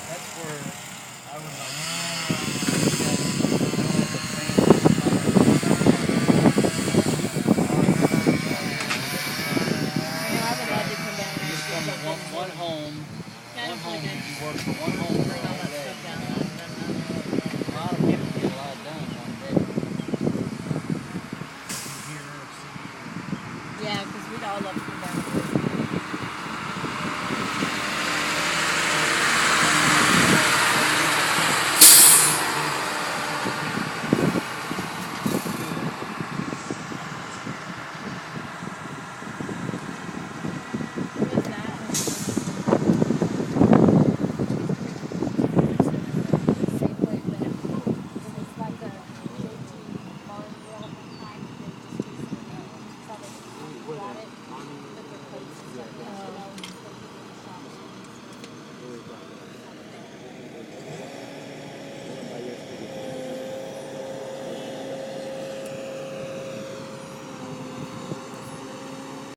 That's where I was like, I would love to come down and just from jump in. one home, Yeah, you work for one bring all home that all day. stuff down.